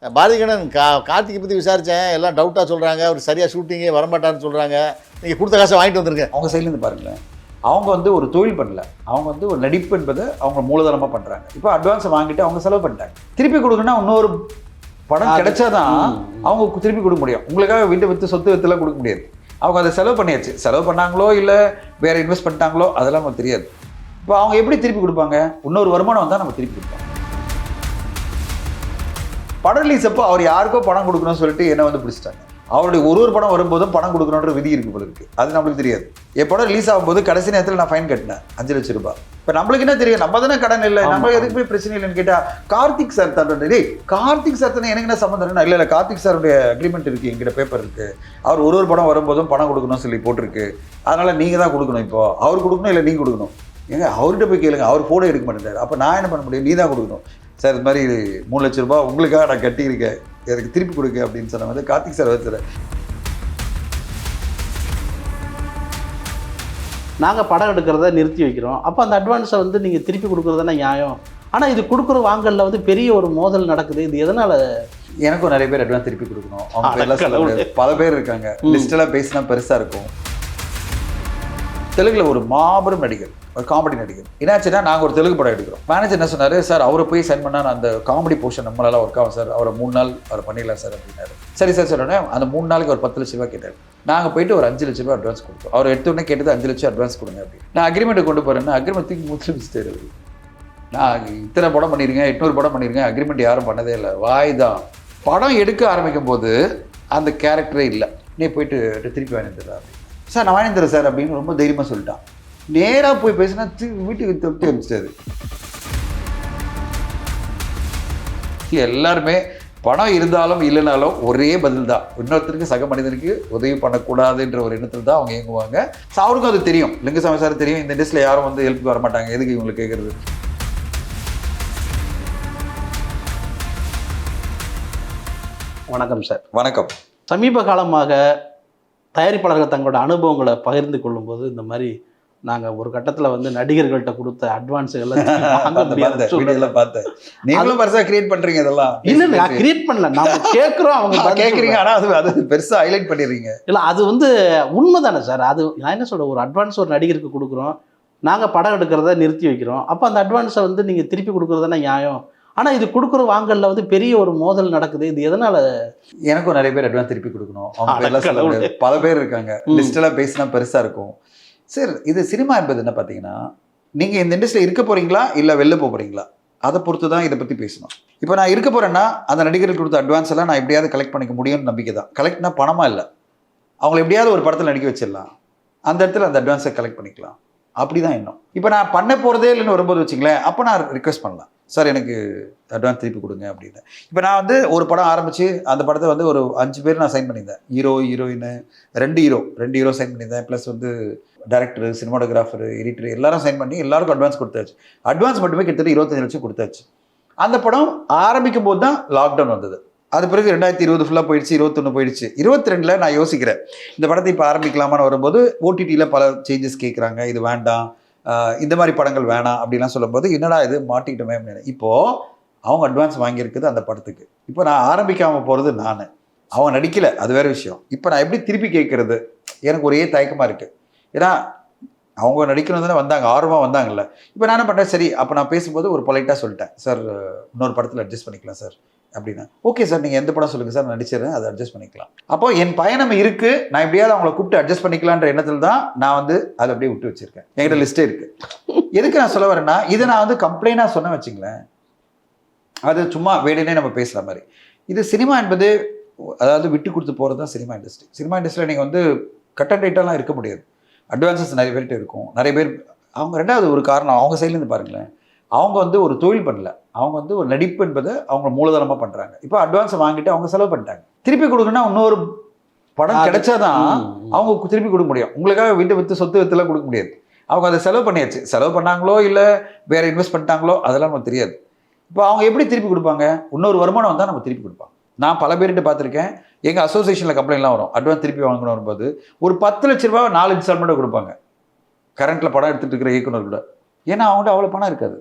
பாரதிகண்ணன் கார்த்திகை பற்றி விசாரித்தேன், எல்லாம் டவுட்டாக சொல்கிறாங்க. அவர் சரியாக ஷூட்டிங்கே வரமாட்டான்னு சொல்கிறாங்க. நீங்கள் கொடுத்த காசை வாங்கிட்டு வந்துருங்க. அவங்க சைட்லேருந்து பாருங்களேன், அவங்க வந்து ஒரு தொழில் பண்ணல, அவங்க வந்து ஒரு நடிப்பு என்பதை அவங்க மூலதனமாக பண்ணுறாங்க. இப்போ அட்வான்ஸை வாங்கிட்டு அவங்க செலவு பண்ணிட்டாங்க. திருப்பி கொடுக்கணும்னா இன்னொரு படம் கிடைச்சாதான் அவங்க திருப்பி கொடுக்க முடியும். உங்களுக்காக வீட்டை விற்று சொத்து விற்றுலாம் கொடுக்க முடியாது. அவங்க அதை செலவு பண்ணியாச்சு. செலவு பண்ணாங்களோ இல்லை வேறு இன்வெஸ்ட் பண்ணிட்டாங்களோ அதெல்லாம் நமக்கு தெரியாது. இப்போ அவங்க எப்படி திருப்பி கொடுப்பாங்க? இன்னொரு வருமானம் வந்தால் நம்ம திருப்பி கொடுப்போம். படம் ரிலீஸ் அப்போ அவர் யாருக்கோ பணம் கொடுக்கணும்னு சொல்லிட்டு என்ன வந்து பிடிச்சிட்டாங்க. அவருடைய ஒரு படம் வரும்போதும் பணம் கொடுக்கணுன்ற விதி இருக்கு போல இருக்கு. அது நம்மளுக்கு தெரியாது. என் படம் ரிலீஸ் ஆகும்போது கடைசி நேரத்தில் நான் ஃபைன் கட்டினேன் 5 லட்சம் ரூபாய். இப்போ நம்மளுக்கு என்ன தெரியும்? நம்ம தானே கடன் இல்லை, நம்ம எதுக்கு போய் பிரச்சனை இல்லைன்னு கேட்டா கார்த்திக் சார் தான். கார்த்திக் சார் தானே, எனக்கு என்ன சம்மந்தம்? இல்லை கார்த்திக் சாருடைய அக்ரிமெண்ட் இருக்கு, எங்கிட்ட பேப்பர் இருக்கு. அவர் ஒரு படம் வரும்போதும் பணம் கொடுக்கணும்னு சொல்லி போட்டிருக்கு. அதனால நீங்க தான் கொடுக்கணும். இப்போ அவர் கொடுக்கணும் இல்லை நீங்க கொடுக்கணும். ஏங்க அவர்கிட்ட போய் கேளுங்க, அவர் போட எடுக்க மாட்டேங்கிறார். அப்போ நான் என்ன பண்ண முடியும்? நீ தான் கொடுக்கணும். சார் இது மாதிரி 3 லட்சம் ரூபாய் உங்களுக்காக நான் கட்டியிருக்கேன், எனக்கு திருப்பி கொடுங்க அப்படின்னு சொன்ன வந்து கார்த்திக் சார் வந்து நாங்கள் படம் எடுக்கிறத நிறுத்தி வைக்கிறோம். அப்போ அந்த அட்வான்ஸை வந்து நீங்கள் திருப்பி கொடுக்குறதுனா நியாயம். ஆனால் இது கொடுக்குற வாங்கலில் வந்து பெரிய ஒரு மோதல் நடக்குது. இது எதனால்? எனக்கும் நிறைய பேர் அட்வான்ஸ் திருப்பி கொடுக்கணும். அவங்க பேர்லாம் பல பேர் இருக்காங்க. லிஸ்டெல்லாம் பேசினா பெருசாக இருக்கும். தெலுங்குல ஒரு மாபெரும் நடிகர், ஒரு காமெடி நடிகர். என்னாச்சுன்னா நாங்கள் ஒரு தெலுங்கு படம் எடுக்கிறோம். மேனேஜர் என்ன சொன்னார், சார் அவரை போய் சைன் பண்ணால் அந்த காமெடி போர்ஷன் நம்மளால ஒர்க் ஆகும் சார், அவரை 3 நாள் அவரை பண்ணிடலாம் சார் அப்படின்னாரு. சரி சார் சொன்னோன்னே அந்த 3 நாளைக்கு ஒரு 10 லட்ச ரூபா கேட்டார். நாங்கள் போயிட்டு ஒரு 5 லட்ச ரூபா அட்வான்ஸ் கொடுத்தோம். அவர் எடுத்தோடனே கேட்டது 5 லட்சம் அட்வான்ஸ் கொடுங்க அப்படின்னு. நான் அக்ரிமெண்ட்டை கொண்டு போகிறேன்னா அக்ரிமெண்ட் தூக்கி முடிச்சுட்டு நான் இத்தனை படம் பண்ணியிருக்கேன், 800 படம் பண்ணியிருக்கேன், அக்ரிமெண்ட் யாரும் பண்ணதே இல்லை, வாய் தான். படம் எடுக்க ஆரம்பிக்கும் போது அந்த கேரக்டரே இல்லை, நீ போயிட்டு திருப்பி வாங்கிட்டு சார் நான் வாங்கி தரேன் சார் அப்படின்னு ரொம்ப தைரியமாக சொல்லிட்டான். நேராக போய் பேசினா வீட்டுக்கு தொட்டு அனுப்பிச்சிட்டாரு. எல்லாருமே பணம் இருந்தாலும் இல்லைனாலும் ஒரே பதில் தான். இன்னொருத்தருக்கு சக மனிதனுக்கு உதவி பண்ணக்கூடாதுன்ற ஒரு எண்ணத்தில் தான் அவங்க இயங்குவாங்க. அவருக்கும் அது தெரியும், லிங்குசாமி சார் தெரியும், இந்த இண்டஸ்ட்ரியில் யாரும் வந்து ஹெல்ப்புக்கு வர மாட்டாங்க, எதுக்கு இவங்களுக்கு கேட்குறது. வணக்கம் சார். வணக்கம். சமீப காலமாக தயாரிப்பாளர்கள் தங்களோட அனுபவங்களை பகிர்ந்து கொள்ளும்போது இந்த மாதிரி நாங்கள் ஒரு கட்டத்தில் வந்து நடிகர்கள்ட்ட கொடுத்த அட்வான்ஸுகளை பார்த்தேன். நீங்களும் பெருசாக கிரியேட் பண்ணுறீங்க இதெல்லாம். இல்லை நான் கிரியேட் பண்ணல, நம்ம கேட்குறோம், அவங்க கேட்குறீங்க. ஆனால் அது பெருசாக ஹைலைட் பண்ணிடுறீங்க. இல்லை அது வந்து உண்மை தானே சார். அது நான் என்ன சொல்கிறேன், ஒரு அட்வான்ஸ் ஒரு நடிகருக்கு கொடுக்குறோம், நாங்கள் படம் எடுக்கிறத நிறுத்தி வைக்கிறோம். அப்போ அந்த அட்வான்ஸை வந்து நீங்கள் திருப்பி கொடுக்குறதுனா நியாயம். ஆனால் இது கொடுக்குற வாங்கலில் வந்து பெரிய ஒரு மோதல் நடக்குது. இது எதனால்? எனக்கும் நிறைய பேர் அட்வான்ஸ் திருப்பி கொடுக்கணும். அவங்க பேர்லாம் பல பேர் இருக்காங்க. லிஸ்டெல்லாம் பேசினா பெருசாக இருக்கும். சார் இது சினிமா என்பது என்ன பார்த்தீங்கன்னா, நீங்கள் இந்த இண்டஸ்ட்ரியில் இருக்க போகிறீங்களா இல்லை வெளில போகிறீங்களா, அதை பொறுத்து தான் இதை பற்றி பேசணும். இப்போ நான் இருக்க போகிறேன்னா அந்த நடிகர்கள் கொடுத்த அட்வான்ஸ் எல்லாம் நான் எப்படியாவது கலெக்ட் பண்ணிக்க முடியும்னு நம்பிக்கை தான். கலெக்ட்னா பணமாக இல்லை, அவங்களை எப்படியாவது ஒரு படத்தில் நடிக்க வச்சிடலாம், அந்த இடத்துல அந்த அட்வான்ஸை கலெக்ட் பண்ணிக்கலாம். அப்படி தான் இன்னும். இப்போ நான் பண்ண போகிறதே இல்லைன்னு வரும்போது வச்சுங்களேன், அப்போ நான் ரிக்வெஸ்ட் பண்ணலாம், சார் எனக்கு அட்வான்ஸ் திருப்பி கொடுங்க அப்படின்னு. இப்போ நான் வந்து ஒரு படம் ஆரம்பித்து அந்த படத்தை வந்து ஒரு 5 பேர் நான் சைன் பண்ணியிருந்தேன். ஹீரோ ஹீரோயின் 2 ஹீரோ சைன் பண்ணியிருந்தேன். ப்ளஸ் வந்து டைரக்டர், சினிமாட்டோகிராஃபர், எடிட்டர் எல்லாரும் சைன் பண்ணி எல்லாருக்கும் அட்வான்ஸ் கொடுத்தாச்சு. அட்வான்ஸ் மட்டுமே கிட்டத்தட்ட 25 லட்சம் கொடுத்தாச்சு. அந்த படம் ஆரம்பிக்கும் போது தான் லாக்டவுன் வந்தது. அது பிறகு 2020 ஃபுல்லாக போயிடுச்சு, 21 போயிடுச்சு. 22 நான் யோசிக்கிறேன் இந்த படத்தை இப்போ ஆரம்பிக்கலாமான்னு வரும்போது ஓடிடியில் பல சேஞ்சஸ் கேட்குறாங்க, இது வேண்டாம், இந்த மாதிரி படங்கள் வேணாம் அப்படிலாம் சொல்லும்போது என்னடா இது மாட்டிக்கிட்டோமே அப்படின்னு. இப்போது அவங்க அட்வான்ஸ் வாங்கியிருக்குது அந்த படத்துக்கு. இப்போ நான் ஆரம்பிக்காமல் போகிறது நான், அவங்க நடிக்கலை, அது வேறு விஷயம். இப்போ நான் எப்படி திருப்பி கேட்குறது எனக்கு ஒரே தயக்கமாக இருக்குது. ஏன்னா அவங்க நடிக்கணும் தானே வந்தாங்க, ஆர்வமாக வந்தாங்கல்ல. இப்போ நான் என்ன பண்ணுறேன், சரி அப்போ நான் பேசும்போது ஒரு பொலைட்டாக சொல்லிட்டேன், சார் இன்னொரு படத்தில் அட்ஜஸ்ட் பண்ணிக்கலாம் சார் அப்படின்னா. ஓகே சார் நீங்கள் எந்த படம் சொல்லுங்கள் சார், நான் நடிச்சிடறேன், அதை அட்ஜஸ்ட் பண்ணிக்கலாம். அப்போ என் பயணம் இருக்குது, நான் எப்படியாவது அவங்கள கூப்பிட்டு அட்ஜஸ்ட் பண்ணிக்கலான்ற எண்ணத்தில் தான் நான் வந்து அதை அப்படியே விட்டு வச்சுருக்கேன். என்கிட்ட லிஸ்ட்டே இருக்குது. எதுக்கு நான் சொல்ல வரேன்னா, இதை நான் வந்து கம்ப்ளைண்டாக சொன்ன வச்சுங்களேன், அது சும்மா வேணுனே நம்ம பேசுகிற மாதிரி. இது சினிமா என்பது அதாவது விட்டு கொடுத்து போகிறது தான் சினிமா இண்டஸ்ட்ரி. சினிமா இண்டஸ்ட்ரியில் நீங்கள் வந்து கட் அண்ட் ரைட்டாலாம் இருக்க முடியாது. அட்வான்ஸஸ் நிறைய பேர்கிட்ட இருக்கும். நிறைய பேர் அவங்க ரெண்டாவது ஒரு காரணம், அவங்க சைட்லேருந்து பாருங்களேன், அவங்க வந்து ஒரு தொழில் பண்ணல, அவங்க வந்து ஒரு நடிப்பு என்பதை அவங்க மூலதனமாக பண்ணுறாங்க. இப்போ அட்வான்ஸை வாங்கிட்டு அவங்க செலவு பண்ணிட்டாங்க. திருப்பி கொடுக்கணும்னா இன்னொரு படம் கிடைச்சாதான் அவங்க திருப்பி கொடுக்க முடியும். உங்களுக்காக வீட்டை விற்று சொத்து விற்றுலாம் கொடுக்க முடியாது. அவங்க அதை செலவு பண்ணியாச்சு. செலவு பண்ணாங்களோ இல்லை வேறு இன்வெஸ்ட் பண்ணிட்டாங்களோ அதெல்லாம் நமக்கு தெரியாது. இப்போ அவங்க எப்படி திருப்பி கொடுப்பாங்க? இன்னொரு வருமானம் வந்தால் நம்ம திருப்பி கொடுப்பாங்க. நான் பல பேர்கிட்ட பார்த்துருக்கேன், எங்கள் அசோசியேஷனில் கம்ப்ளைண்ட்லாம் வரும், அட்வான்ஸ் திருப்பி வாங்கணும் வரும்போது ஒரு 10 லட்ச ரூபா 4 இன்ஸ்டால்மெண்ட்டாக கொடுப்பாங்க கரண்ட்டில் படம் எடுத்துகிட்டு இருக்கிற இயக்குனர் கூட. ஏன்னா அவங்கள்ட்ட அவ்வளோ பணம் இருக்காது.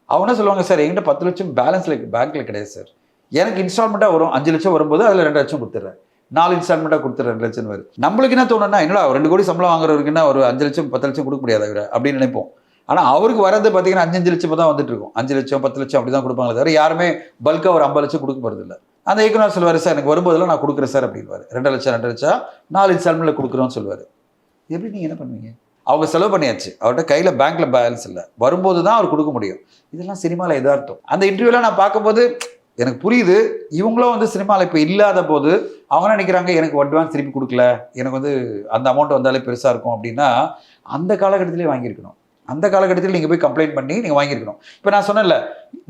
அவங்க என்ன சொல்லுவாங்க, சார் எங்கிட்ட 10 லட்சம் பேலன்ஸில் பேங்க்கில் கிடையாது சார், எனக்கு இன்ஸ்டால்மெண்ட்டாக வரும் 5 லட்சம் வரும்போது அதில் 2 லட்சம் கொடுத்துட்றேன், 4 இன்ஸ்டால்மெண்ட்டாக கொடுத்துட்றேன் 2 லட்சம் வருது. நம்மளுக்கு என்ன தோணுன்னா, என்னடா 2 கோடி சம்பளம் வாங்குறவருக்குன்னா ஒரு 5 லட்சம் 10 லட்சம் கொடுக்க முடியாது இவரை அப்படின்னு நினைப்போம். ஆனால் அவருக்கு வரது பார்த்தீங்கன்னா 5 லட்சம் தான் வந்துட்டு இருக்கும். 5 லட்சம் 10 லட்சம் அப்படி தான் கொடுப்பாங்களே தவிர யாருமே பல்காக ஒரு 50 லட்சம் கொடுக்க போகிறது இல்லை. அந்த இயக்குனர் சொல்லுவார், சார் எனக்கு வரும்போதெல்லாம் நான் கொடுக்குறேன் சார் அப்படின்வார். 2 லட்சம் 4 இன்ஸ்டால்மெண்ட்டில் கொடுக்குறோன்னு சொல்லுவார். எப்படி நீங்கள் என்ன பண்ணுவீங்க? அவங்க செலவு பண்ணியாச்சு, அவர்கிட்ட கையில் பேங்க்கில் பேலன்ஸ் இல்லை, வரும்போது தான் அவர் கொடுக்க முடியும். இதெல்லாம் சினிமாவில் எதார்த்தம். அந்த இன்டர்வியூலாம் நான் பார்க்கும்போது எனக்கு புரியுது, இவங்களும் வந்து சினிமாவில் இப்போ இல்லாத போது அவங்க நினைக்கிறாங்க எனக்கு அட்வான்ஸ் திருப்பி கொடுக்கல, எனக்கு வந்து அந்த அமௌண்ட் வந்தாலே பெருசாக இருக்கும் அப்படின்னா அந்த காலகட்டத்திலே வாங்கியிருக்கணும். அந்த காலகட்டத்தில் நீங்கள் போய் கம்ப்ளைண்ட் பண்ணி நீங்கள் வாங்கியிருக்கணும். இப்போ நான் சொன்னேன்ல,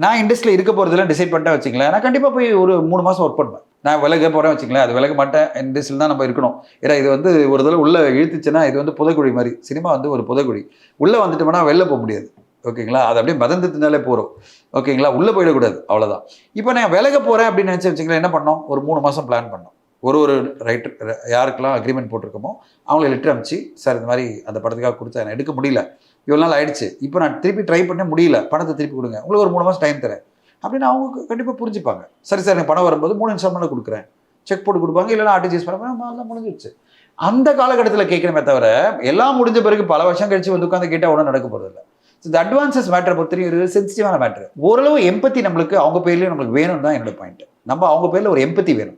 நான் இண்டஸ்ட்ரியில் இருக்க போகிறதுலாம் டிசைட் பண்ணிட்டேன் வச்சுங்களேன், நான் கண்டிப்பாக போய் ஒரு 3 மாதம் ஒர்க் பண்ணுவேன். நான் விலக போகிறேன் வச்சுங்களேன், அது விலக மாட்டேன், இண்டஸ்ட்ரியில் தான் நம்ம இருக்கணும். ஏன்னா இது வந்து ஒரு தடவை உள்ளே இழுத்துச்சுன்னா இது வந்து புதைக்குழி மாதிரி, சினிமா வந்து ஒரு புதைக்குழி. உள்ளே வந்துட்டோம்னா வெளில போக முடியாது. ஓகேங்களா, அது அப்படியே மதந்துனாலே போகிறோம். ஓகேங்களா, உள்ளே போயிடக்கூடாது, அவ்வளோதான். இப்போ நான் விலக போகிறேன் அப்படின்னு நினச்சி வச்சுங்களேன், என்ன பண்ணோம், ஒரு 3 மாதம் பிளான் பண்ணோம். ஒரு ரைட்டர் யாருக்கெல்லாம் அக்ரிமெண்ட் போட்டிருக்கோமோ அவங்கள லெட்டர் அனுப்பிச்சு, சார் இந்த மாதிரி அந்த படத்துக்காக கொடுத்தா எனக்கு எடுக்க முடியல, இவ்வளோ நாள் ஆயிடுச்சு, இப்போ நான் திருப்பி ட்ரை பண்ண முடியல, பணத்தை திருப்பி கொடுங்க, உங்களுக்கு ஒரு 3 மாதம் டைம் தரேன் அப்படின்னு அவங்க கண்டிப்பாக புரிஞ்சுப்பாங்க. சரி சார், எனக்கு பணம் வரும்போது 3 இன்ஸ்டால்மெண்ட்டில் கொடுக்குறேன், செக் போட்டு கொடுப்பாங்க, இல்லைனா ஆர்டிஜிஎஸ் பண்ணலாம், முடிஞ்சிடுச்சு. அந்த காலகட்டத்தில் கேட்கணுமே தவிர எல்லாம் முடிஞ்ச பிறகு பல வருஷம் கழிச்சு வந்து உட்காந்து கேட்டால் ஒன்றும் நடக்க போகிறதில்ல. இந்த அட்வான்சஸ் மேட்டரை பொறுத்தவரைக்கும் ஒரு சென்சிட்டிவான மேட்ரு. ஓரளவு எம்பத்தி நம்மளுக்கு அவங்க பேர்லேயும் நம்மளுக்கு வேணும் தான் என்னோட பாயிண்ட். நம்ம அவங்க பேரில் ஒரு எம்பத்தி வேணும்.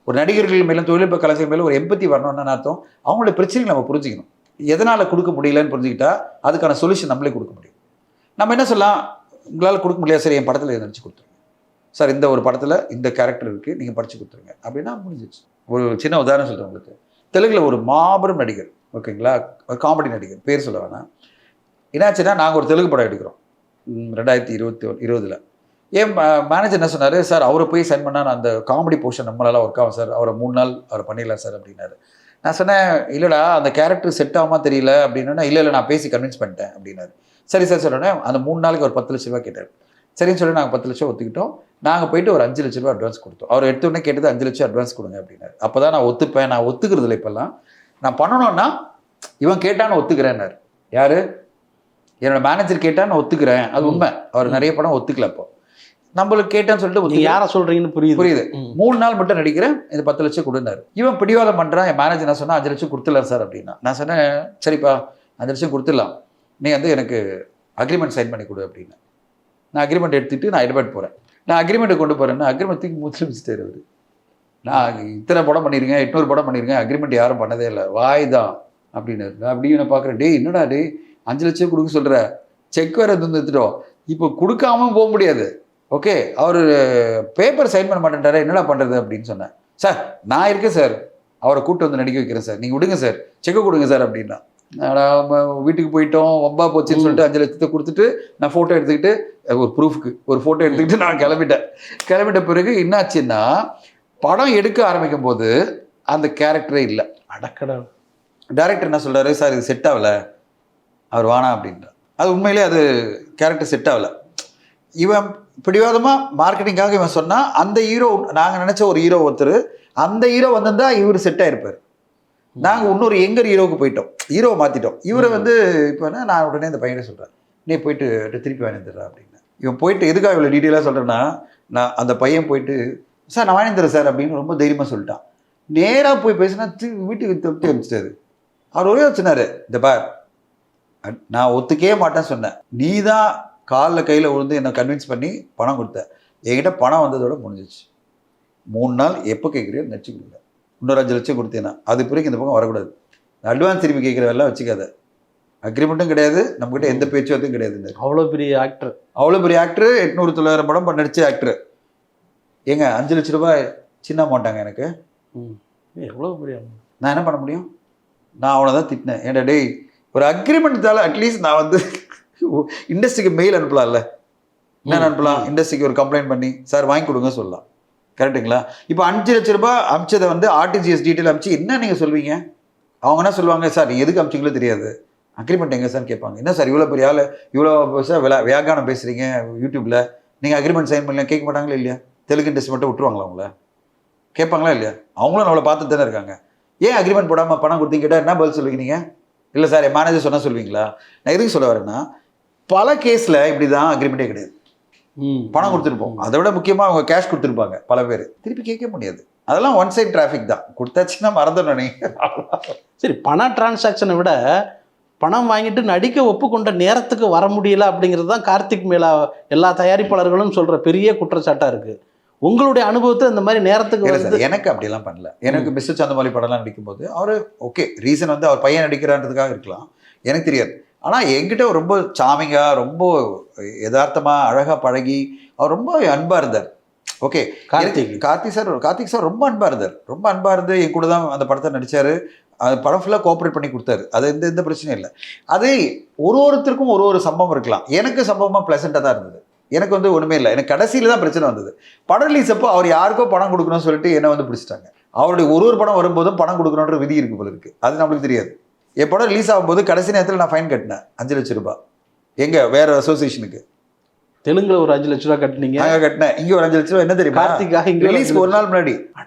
ஒரு நடிகர்கள் மேலும் தொழில்நுட்ப கலைஞர்கள் மேலும் ஒரு எம்பத்தி வரணும்னு அர்த்தம். அவங்களோட பிரச்சனைகளை நம்ம புரிஞ்சுக்கணும். எதனால் கொடுக்க முடியலன்னு புரிஞ்சுக்கிட்டா அதுக்கான சொல்யூஷன் நம்மளே கொடுக்க முடியும். நம்ம என்ன சொல்லலாம், உங்களால் கொடுக்க முடியாது, சரி என் படத்தில் நினச்சி கொடுத்துருங்க சார், இந்த ஒரு படத்தில் இந்த கேரக்டர் இருக்குது, நீங்கள் படித்து கொடுத்துருங்க அப்படின்னா முடிஞ்சிச்சு. ஒரு சின்ன உதாரணம் சொல்கிறேன் உங்களுக்கு. தெலுங்கில் ஒரு மாபெரும் நடிகர், ஓகேங்களா, ஒரு காமெடி நடிகர், பேர் சொல்ல வேணாம். என்னாச்சுன்னா, நாங்கள் ஒரு தெலுங்கு படம் எடுக்கிறோம் 2020. ஏன் மேனேஜர் என்ன சொன்னார், சார் அவரை போய் சைன் பண்ணால் நான் அந்த காமெடி போர்ஷன் நம்மளால ஒர்க் ஆகும் சார், அவரை 3 நாள் அவரை பண்ணிடலாம் சார் அப்படின்னாரு. நான் சொன்னேன், இல்லைடா அந்த கேரக்டர் செட் ஆகாமல் தெரியல அப்படின்னா, இல்லை நான் பேசி கன்வின்ஸ் பண்ணிட்டேன் அப்படின்னாரு. சரி சார் சொன்னேன், அந்த 3 நாளுக்கு ஒரு 10 லட்ச ரூபா கேட்டார். சரின்னு சொல்லி நாங்கள் 10 லட்சம் ஒத்துக்கிட்டோம். நாங்கள் போயிட்டு ஒரு 5 லட்ச ரூபா அட்வான்ஸ் கொடுத்தோம். அவர் எடுத்தோடனே கேட்டது 5 லட்சம் அட்வான்ஸ் கொடுங்க அப்படின்னாரு. அப்போ தான் நான் ஒத்துப்பேன், நான் ஒத்துக்கிறதுல இப்போல்லாம் நான் பண்ணணும்னா இவன் கேட்டான்னு ஒத்துக்கிறேன்னாரு. யார்? என்னோட மேனேஜர் கேட்டான்னு நான் ஒத்துக்கிறேன், அது உண்மை. அவர் நிறைய படம் ஒத்துக்கல. அப்போ நம்மளுக்கு கேட்டான்னு சொல்லிட்டு யாரை சொல்றீங்கன்னு புரியுது. 3 நாள் மட்டும் நடிக்கிறேன், இது 10 லட்சம் கொடுனாரு. இவன் பிடிவாதம் பண்ணுறான். என் மேனேஜர் நான் சொன்னால் 5 லட்சம் கொடுத்துடலாம் சார் அப்படின்னா. நான் சொன்னேன், சரிப்பா 5 லட்சம் கொடுத்துடலாம், நீ வந்து எனக்கு அக்ரிமெண்ட் சைன் பண்ணி கொடு அப்படின்னு. நான் அக்ரிமெண்ட் எடுத்துகிட்டு நான் எடப்பாடி போகிறேன். நான் அக்ரிமெண்ட்டை கொண்டு போகிறேன்னா அக்ரிமெண்ட் தூக்கி மூச்சு வச்சுட்டார் அவர். நான் இத்தனை படம் பண்ணியிருக்கேன், 800 படம் பண்ணியிருக்கேன், அக்ரிமெண்ட் யாரும் பண்ணதே இல்லை, வாய் தான் அப்படின்னாரு. நான் அப்படியே நான் பார்க்குறேன், டே என்னடா டே 5 லட்சம் கொடுக்க சொல்கிற, செக் வேறு எடுத்துட்டோம், இப்போ கொடுக்காம போக முடியாது. ஓகே, அவர் பேப்பர் சைன் பண்ண மாட்டேன்ட்டாரா, என்னடா பண்ணுறது அப்படின்னு சொன்னேன். சார் நான் இருக்கேன் சார், அவரை கூப்பிட்டு வந்து நடிக்க வைக்கிறேன் சார், நீங்கள் விடுங்க சார், செக்கை கொடுங்க சார் அப்படின்னா. வீட்டுக்கு போயிட்டோம், ஒம்பா போச்சுன்னு சொல்லிட்டு 5 லட்சத்தை கொடுத்துட்டு நான் ஃபோட்டோ எடுத்துக்கிட்டு ஒரு ப்ரூஃப்க்கு ஒரு ஃபோட்டோ எடுத்துக்கிட்டு நான் கிளம்பிட்ட பிறகு என்னாச்சுன்னா, படம் எடுக்க ஆரம்பிக்கும் போது அந்த கேரக்டரே இல்லை. அடக்கடா. டைரக்டர் என்ன சொல்கிறாரு, சார் இது செட் ஆகலை, அவர் வானா அப்படின்றார். அது உண்மையிலே அது கேரக்டர் செட் ஆகலை. இவன் பிடிவாதமாக மார்க்கெட்டிங்காக இவன் சொன்னால், அந்த ஹீரோ நாங்கள் நினச்ச ஒரு ஹீரோ ஒருத்தர், அந்த ஹீரோ வந்திருந்தா இவர் செட் ஆகிருப்பார். நாங்கள் இன்னொரு எங்கர் ஹீரோவுக்கு போயிட்டோம், ஹீரோவை மாற்றிட்டோம். இவரை வந்து இப்போ என்ன, நான் உடனே இந்த பையனை சொல்கிறேன், நீ போயிட்டு திருப்பி வாங்கிடுறா அப்படின்னு. இவன் போயிட்டு எதுக்காக இவ்வளோ டீட்டெயிலாக சொல்கிறேன்னா, நான் அந்த பையன் போயிட்டு சார் நான் வாங்கிடுறேன் சார் அப்படின்னு ரொம்ப தைரியமாக சொல்லிட்டான். நேராக போய் பேசினா வீட்டுக்கு தொட்டு அனுப்பிச்சிட்டாரு. அவர் ஒரே சொன்னார், இந்த பார் நான் ஒத்துக்கவே மாட்டேன்னு சொன்னேன், நீ தான் காலில் கையில் விழுந்து என்னை கன்வின்ஸ் பண்ணி பணம் கொடுத்த, என்கிட்ட பணம் வந்ததோட முடிஞ்சிச்சு, 3 நாள் எப்போ கேட்குறியோ நச்சு கொடுங்க, இன்னொரு 5 லட்சம் கொடுத்தேன்னா அது பிறகு இந்த பக்கம் வரக்கூடாது, அட்வான்ஸ் திரும்பி கேட்குற வேலை வச்சுக்காத, அக்ரிமெண்ட்டும் கிடையாது, நம்மகிட்ட எந்த பேச்சுவார்த்தையும் கிடையாது. அவ்வளோ பெரிய ஆக்டர் 800-900 படம் நடிச்ச ஆக்டர். ஏங்க 5 லட்ச ரூபாய் சின்ன மாட்டாங்க எனக்கு, எவ்வளோ பெரிய, நான் என்ன பண்ண முடியும்? நான் அவனை தான் திட்டினேன், ஏன்டா டேய் ஒரு அக்ரிமெண்ட்டால அட்லீஸ்ட் நான் வந்து இண்டஸ்ட்ரிக்கு மெயில் அனுப்பலாம்ல, என்ன அனுப்பலாம், இண்டஸ்ட்ரிக்கு ஒரு கம்ப்ளைண்ட் பண்ணி சார் வாங்கி கொடுங்க சொல்லலாம், கரெக்டுங்களா? இப்போ 5 லட்ச ரூபாய் அமிச்சதை வந்து ஆர்டிஜிஎஸ் டீட்டெயில் அமிச்சு என்ன நீங்கள் சொல்வீங்க? அவங்க என்ன சொல்லுவாங்க, சார் நீங்கள் எதுக்கு அமிச்சிங்களோ தெரியாது, அக்ரிமெண்ட் எங்கே சார் கேட்பாங்க. என்ன சார் இவ்வளோ பெரிய ஆள், இவ்வளோ சார் வியாகானம் பேசுகிறீங்க யூடியூப்பில், நீங்கள் அக்ரிமெண்ட் சைன் பண்ணலாம் கேட்க மாட்டாங்களா இல்லையா? தெலுங்கு இண்டஸ்ட்ரி மட்டும் விட்டுருவாங்களா அவங்கள? கேட்பாங்களா இல்லையா? அவங்களும் நம்மளை பார்த்துட்டு தானே இருக்காங்க. ஏன் அக்ரிமெண்ட் போடாமல் பணம் கொடுத்தீங்க கேட்டால் என்ன பதில் சொல்லுவீங்க நீங்கள்? இல்லை சார் என் மேனேஜர் சொன்னால் சொல்வீங்களா? நான் எதுக்கு சொல்ல வரேன்னா, பல கேஸில் இப்படி தான் அக்ரிமெண்ட்டே கிடையாது. பணம் கொடுத்துருப்போம். அதை விட முக்கியமாக அவங்க கேஷ் கொடுத்துருப்பாங்க பல பேர். திருப்பி கேட்க முடியாது. அதெல்லாம் ஒன் சைட் டிராஃபிக் தான். கொடுத்தாச்சுன்னா மறந்துடணும் நீங்க. சரி, பண டிரான்சாக்ஷனை விட பணம் வாங்கிட்டு நடிக்க ஒப்புக்கொண்ட நேரத்துக்கு வர முடியல அப்படிங்கிறது தான் கார்த்திக் மேல எல்லா தயாரிப்பாளர்களும் சொல்ற பெரிய குற்றச்சாட்டா இருக்கு. உங்களுடைய அனுபவத்தை இந்த மாதிரி நேரத்துக்கு வந்து எனக்கு அப்படியெல்லாம் பண்ணல. எனக்கு மிஸ்டர் சந்திரமௌலி படம்லாம் நடிக்கும்போது அவர் ஓகே ரீசன் வந்து அவர் பையன் நடிக்கிறான்றதுக்காக இருக்கலாம், எனக்கு தெரியாது. ஆனால் என்கிட்ட ரொம்ப சாமிங்காக, ரொம்ப யதார்த்தமாக, அழகாக பழகி அவர் ரொம்ப அன்பாக இருந்தார். ஓகே, கார்த்திக் சார் ரொம்ப அன்பாக இருந்தார். ரொம்ப அன்பாக இருந்து என் கூட தான் அந்த படத்தை நடித்தார். அந்த படம் ஃபுல்லாக கோஆப்ரேட் பண்ணி கொடுத்தாரு. அது எந்த பிரச்சனையும் இல்லை. அது ஒருத்தருக்கும் ஒரு சம்பவம் இருக்கலாம். எனக்கு சம்பவமாக ப்ளசண்ட்டாக தான் இருந்தது. எனக்கு வந்து ஒன்றுமே இல்லை. எனக்கு கடைசியில் தான் பிரச்சனை வந்தது. படம் ரிலீஸ் அப்போ அவர் யாருக்கோ பணம் கொடுக்கணும்னு சொல்லிட்டு என்னை வந்து பிடிச்சிட்டாங்க. அவருடைய ஒரு படம் வரும்போதும் பணம் கொடுக்கணுன்ற விதி இருக்கு போல இருக்கு. அது நம்மளுக்கு தெரியாது. என் படம் ரிலீஸ் ஆகும்போது கடைசி நேரத்தில் நான் ஃபைன் கட்டினேன் 5 லட்சம் ரூபாய். எங்க வேற அசோசியேஷனுக்கு தெலுங்குல ஒரு 5 லட்ச ரூபா கட்டினீங்க. நாங்கள் கட்டினேன். இங்கே ஒரு 5 லட்ச ரூபா. என்ன தெரியுமா? கார்த்திகாக இங்க ரிலீஸ்க்கு ஒரு நாள் முன்னாடி.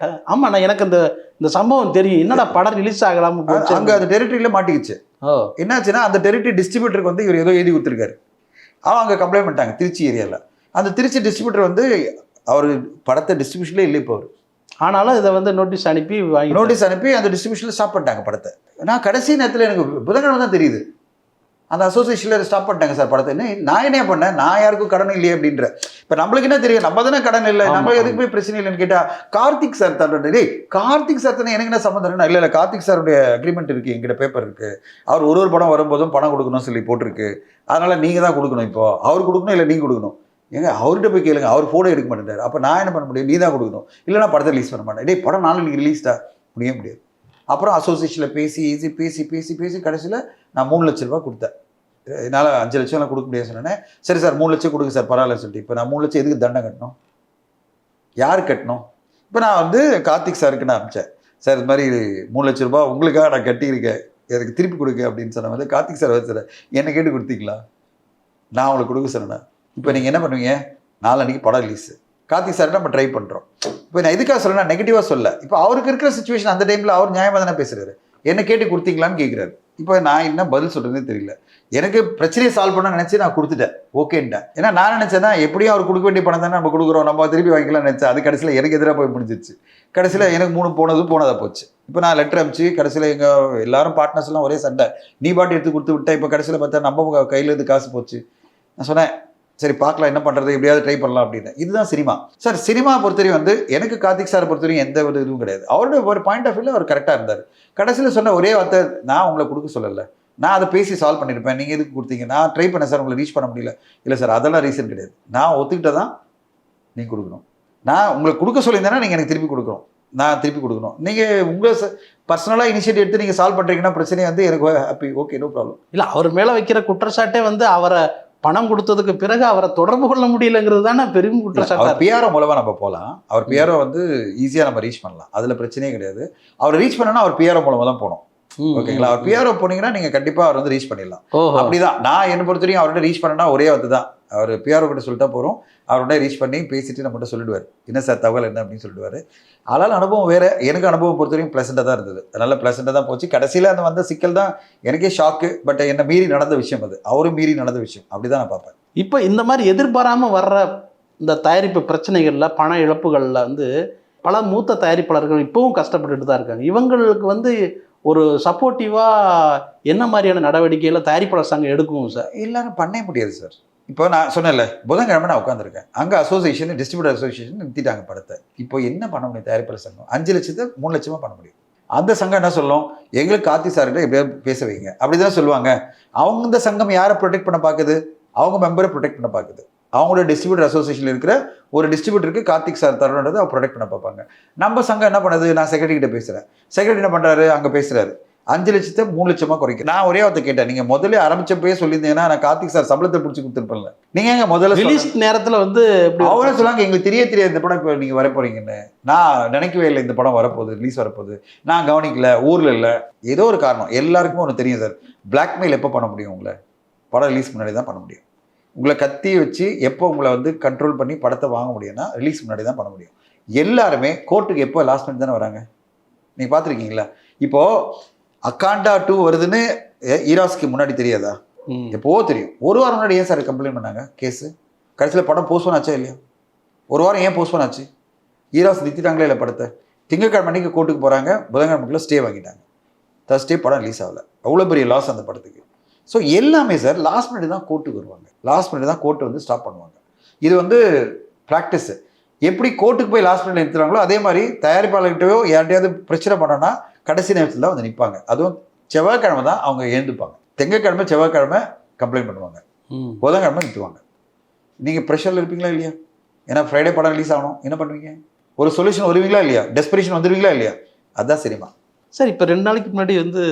ஆமா, நான் எனக்கு இந்த சம்பவம் தெரியும். என்னடா படம் ரிலீஸ் ஆகலாம போச்சு. அங்கே அந்த டெரிட்டரியில மாட்டிக்கிச்சு. என்னாச்சுன்னா அந்த டெரிட்டரி டிஸ்ட்ரிபியூட்டருக்கு வந்து இவர் ஏதோ எழுதி கொடுத்துருக்காரு. அவன் அங்கே கம்ப்ளைண்ட் பண்ணிட்டாங்க திருச்சி ஏரியாவில். அந்த திருச்சி டிஸ்ட்ரிபியூட்டர் வந்து அவர் படத்தை டிஸ்ட்ரிபியூஷன்லேயே இல்லை இப்போ. அவர் ஆனாலும் இதை வந்து நோட்டீஸ் அனுப்பி அந்த டிஸ்ட்ரிபியூஷனில் ஸ்டாப் பண்ணிட்டாங்க படத்தை. நான் கடைசி நேரத்தில் எனக்கு புதன்கிழமை தான் தெரியுது அந்த அசோசியேஷனில் ஸ்டாப் பண்ணிட்டாங்க சார் படத்தை. நான் என்ன பண்ணேன்? நான் யாருக்கும் கடன் இல்லையே அப்படின்ற. இப்போ நம்மளுக்கு என்ன தெரியும்? நம்ம தானே கடன் இல்லை, நம்ம எதுக்குமே பிரச்சனை இல்லைன்னு கேட்டால் கார்த்திக் சார் தரேன். கார்த்திக் சார் தானே, எனக்கு என்ன சம்மந்தம்? இல்லை கார்த்திக் சாருடைய அக்ரிமெண்ட் இருக்குது, எங்கிட்ட பேப்பர் இருக்குது. அவர் ஒரு படம் வரும்போதும் பணம் கொடுக்கணும்னு சொல்லி போட்டிருக்கு. அதனால் நீங்கள் தான் கொடுக்கணும். இப்போ அவர் கொடுக்கணும், இல்லை நீங்கள் கொடுக்கணும். ஏங்க அவர்கிட்ட போய் கேளுங்க. அவர் ஃபோட்டோ எடுக்க மாட்டேன். அப்போ நான் என்ன பண்ண முடியும்? நீ தான் கொடுக்கணும். இல்லைனா படத்தை ரிலீஸ் பண்ண மாட்டேன். படம் நாளைக்கு ரிலீஸ்டா முடியாது. அப்புறம் அசோசியேஷனில் பேசி கடைசியில் நான் 3 லட்ச ரூபா கொடுத்தேன். என்னால் 5 லட்சம்லாம் கொடுக்க முடியாது சொன்னேன். சரி சார் 3 லட்சம் கொடுங்க சார் பரவாயில்லன்னு சொல்லிட்டு. இப்போ நான் 3 லட்சம் எதுக்கு தண்டனை கட்டணும்? யார் கட்டணும்? இப்போ நான் வந்து கார்த்திக் சாருக்கு நான் அனுப்பிச்சேன். சார் இது மாதிரி 3 லட்ச ரூபா உங்களுக்காக நான் கட்டியிருக்கேன், எனக்கு திருப்பி கொடுங்க அப்படின்னு சொன்ன மாதிரி கார்த்திக் சார் சார் என்னை கேட்டு கொடுத்தீங்களா? நான் அவங்களுக்கு கொடுக்க சொன்னேன். இப்போ நீங்கள் என்ன பண்ணுவீங்க? நாளைக்கு படம் ரிலீஸ். கார்த்திக் சார் நம்ம ட்ரை பண்ணுறோம். இப்போ நான் எதுக்காக சொல்ல, நெகட்டிவாக சொல்ல. இப்போ அவருக்கு இருக்கிற சுச்சுவேஷன் அந்த டைமில் அவர் நியாயமாக தானே பேசுகிறாரு. என்ன கேட்டு கொடுத்தீங்களான்னு கேட்குறாரு. இப்போ நான் என்ன பதில் சொல்கிறதே தெரியல. எனக்கு பிரச்சனையை சால்வ் பண்ண நினச்சி நான் கொடுத்துட்டேன், ஓகேன்ட்டேன். ஏன்னா நான் நினச்சேன்னா எப்படியும் அவர் கொடுக்க வேண்டிய பணம் தானே நம்ம கொடுக்குறோம், நம்ம திருப்பி வாங்கிக்கலாம்னு நினச்சேன். அது கடைசியில் எனக்கு எதிராக போய் முடிஞ்சிருச்சு. கடைசியில் எனக்கு 3 போனதாக போச்சு. இப்போ நான் லெட்டர் அனுப்பிச்சு கடைசியில் எங்கள் எல்லாரும் பார்ட்னர்ஸ்லாம் ஒரே சண்டை. நீ பாட்டு எடுத்து கொடுத்து விட்டேன். இப்போ கடைசியில் பார்த்தா நம்ம கையிலேருந்து காசு போச்சு. நான் சொன்னேன் சரி பார்க்கலாம் என்ன பண்ணுறது, எப்படியாவது ட்ரை பண்ணலாம் அப்படின்னு. இதுதான் சினிமா சார். சினிமா பொறுத்தவரையும் வந்து எனக்கு கார்த்திக் சாரை பொறுத்தவரையும் எந்த ஒரு இதுவும் கிடையாது. அவருடைய ஒரு பாயிண்ட் ஆஃப் வியூவில் அவர் கரெக்டாக இருந்தார். கடைசியில் சொன்ன ஒரே வார்த்தை, நான் உங்களை கொடுக்க சொல்லலை, நான் அதை பேசி சால்வ் பண்ணியிருப்பேன், நீங்கள் எதுக்கு கொடுத்தீங்க? நான் ட்ரை பண்ணேன் சார், உங்களை ரீச் பண்ண முடியல. இல்லை சார் அதெல்லாம் ரீசன் கிடையாது, நான் ஒத்துக்கிட்ட தான் நீங்கள் கொடுக்கணும். நான் உங்களுக்கு கொடுக்க சொல்லியிருந்தேன்னா நீங்கள் எனக்கு திருப்பி கொடுக்கணும், நான் திருப்பி கொடுக்கணும். நீங்கள் உங்கள் பர்சனலாக இனிஷியேட்டிவ் எடுத்து நீங்கள் சால்வ் பண்ணுறீங்கன்னா பிரச்சனையை வந்து எனக்கு ஹாப்பி, ஓகே, நோ ப்ராப்ளம். இல்லை அவர் மேலே வைக்கிற குற்றச்சாட்டே வந்து அவரை பணம் கொடுத்ததுக்கு பிறகு அவரை தொடர்பு கொள்ள முடியலங்கிறது தானே பெரும் குற்றச்சாட்டு. அவர் பிஆர்ஓ மூலமாக நம்ம போகலாம். அவர் பிஆர்ஓ வந்து ஈஸியாக நம்ம ரீச் பண்ணலாம், அதில் பிரச்சனையே கிடையாது. அவர் ரீச் பண்ணனா அவர் பிஆர்ஓ மூலமாக தான் போகணும், ஓகேங்களா? அவர் பிஆர்ஓ போனீங்கன்னா நீங்கள் கண்டிப்பாக அவர் வந்து ரீச் பண்ணிடலாம். அப்படிதான் நான் என்ன பொறுத்தவரையும் அவர்கிட்ட ரீச் பண்ணனா ஒரே வார்த்தை தான், அவர் பிஆர்ஓ கிட்ட சொல்லிட்டா போகிறோம். அவர்கிட்ட ரீச் பண்ணி பேசிட்டு நம்மகிட்ட சொல்லிடுவார், என்ன சார் தகவல் என்ன அப்படின்னு சொல்லிடுவார். அதனால் அனுபவம் வேறு. எனக்கு அனுபவம் பொறுத்தவரையும் ப்ளசண்ட்டாக தான் இருந்தது, அதனால் ப்ளசண்ட்டாக தான் போச்சு. கடைசியில் அந்த வந்த சிக்கல் தான் எனக்கே ஷாக்கு. பட் என்னை மீறி நடந்த விஷயம், அது அவரும் மீறி நடந்த விஷயம், அப்படி தான் நான் பார்ப்பேன். இப்போ இந்த மாதிரி எதிர்பாராமல் வர்ற இந்த தயாரிப்பு பிரச்சனைகளில், பண இழப்புகளில் வந்து பல மூத்த தயாரிப்பாளர்கள் இப்போவும் கஷ்டப்பட்டுட்டு தான் இருக்காங்க. இவங்களுக்கு வந்து ஒரு சப்போர்ட்டிவாக என்ன மாதிரியான நடவடிக்கைகளை தயாரிப்பாளர் சங்கம் எடுக்கும் சார்? எல்லாரும் பண்ண முடியாது சார். இப்போ நான் சொன்னேன்ல, புதன்கிழமை நான் உட்காந்துருக்கேன். அங்கே அசோசியேஷன், டிஸ்ட்ரிபியூட்டர் அசோசியேஷன் நிறுத்திட்டாங்க படத்தை. இப்போ என்ன பண்ண முடியும்? தயாரிப்பாளர் சங்கம் 5 லட்சத்தை 3 லட்சமாக பண்ண முடியும். அந்த சங்கம் என்ன சொல்லும்? எங்களுக்கு கார்த்திக் சார்கிட்ட எப்படியாவது பேச வைங்க, அப்படி தான் சொல்லுவாங்க. அவங்க இந்த சங்கம் யாரை ப்ரொடெக்ட் பண்ண பார்க்குது? அவங்க மெம்பரை ப்ரொடெக்ட் பண்ண பார்க்குது. அவங்களோட டிஸ்ட்ரிபியூட்டர் அசோசியேஷனில் இருக்கிற ஒரு டிஸ்ட்ரிபியூட்டருக்கு கார்த்திக் சார் தரணுன்றது அவர் ப்ரொடெக்ட் பண்ண பார்ப்பாங்க. நம்ம சங்கம் என்ன பண்ணுது? நான் செக்ரட்டரி கிட்ட பேசுகிறேன், செக்ரட்டரி என்ன பண்ணுறாரு? அங்கே பேசுகிறாரு, 5 லட்சத்தை 3 லட்சமாக குறைக்க. நான் ஒரே வார்த்தை கேட்டேன், நீங்கள் முதல்ல ஆரம்பிச்சப்பே சொல்லியிருந்தீங்கன்னா நான் கார்த்திக் சார் சம்பளத்தை பிடிச்சி கொடுத்துருப்பேன்ல. நீங்கள் எங்க முதல்ல ரிலீஸ் நேரத்தில் வந்து அவரே சொல்லாங்க எங்களுக்கு தெரியாது இந்த படம் இப்போ நீங்கள் வர போறீங்கன்னு. நான் நினைக்கவே இல்லை இந்த படம் வரப்போகுது, ரிலீஸ் வரப்போகுது. நான் கவனிக்கல, ஊரில் இல்லை, ஏதோ ஒரு காரணம். எல்லாருக்குமே ஒன்று தெரியும் சார், பிளாக்மெயில் எப்போ பண்ண முடியும்? உங்களை படம் ரிலீஸ் முன்னாடி தான் பண்ண முடியும். உங்களை கத்தி வச்சு எப்போ உங்களை வந்து கண்ட்ரோல் பண்ணி படத்தை வாங்க முடியும்னா ரிலீஸ் முன்னாடி தான் பண்ண முடியும். எல்லாருமே கோர்ட்டுக்கு எப்போ லாஸ்ட் மினிட் தானே வராங்க. நீங்கள் பார்த்துருக்கீங்களா? இப்போது அக்காண்டா 2 வருதுன்னு ஈராஸ்க்கு முன்னாடி தெரியாதா? எப்போவோ தெரியும். ஒரு வாரம் முன்னாடி ஏன் சார் கம்ப்ளைண்ட் பண்ணாங்க கேஸு? கடைசியில் படம் போஸ்ட்போன் ஆச்சா இல்லையா? ஒரு வாரம் ஏன் போஸ்ட்போன் ஆச்சு? ஈராஸ் நிறுத்திட்டாங்களே இல்லை படத்தை. திங்கட்கிழமை அன்னைக்கு கோர்ட்டுக்கு போகிறாங்க, புதன்கிழமைக்குள்ள ஸ்டே வாங்கிட்டாங்க. Thursday படம் ரிலீஸ் ஆகலை. அவ்வளோ பெரிய லாஸ் அந்த படத்துக்கு. ஸோ எல்லாமே சார் லாஸ்ட் மினிட் தான் கோர்ட்டுக்கு வருவாங்க, லாஸ்ட் மினிட் தான் கோர்ட்டு வந்து ஸ்டாப் பண்ணுவாங்க. இது வந்து ப்ராக்டிஸு. எப்படி கோர்ட்டுக்கு போய் லாஸ்ட் மினிட்ல நிறுத்துறாங்களோ அதே மாதிரி தயாரிப்பாளர்கிட்டயோ யார்ட்டையாவது பிரச்சனை பண்ணோன்னா கடைசி நேரத்தில் தான் வந்து நிற்பாங்க. அதுவும் செவ்வாய்க்கிழமை தான் அவங்க எழுந்துப்பாங்க. திங்கட்கிழமை செவ்வாய்க்கிழமை கம்ப்ளைண்ட் பண்ணுவாங்க, புதன்கிழமை நிறுத்துவாங்க. நீங்கள் ப்ரெஷரில் இருப்பீங்களா இல்லையா? ஏன்னா ஃப்ரைடே படம் ரிலீஸ் ஆகணும், என்ன பண்ணுவீங்க? ஒரு சொல்யூஷன் வருவீங்களா இல்லையா? டெஸ்பிரேஷன் வந்துடுவீங்களா இல்லையா? அதுதான் சினிமா. சார் இப்போ 2 நாளைக்கு முன்னாடி வந்து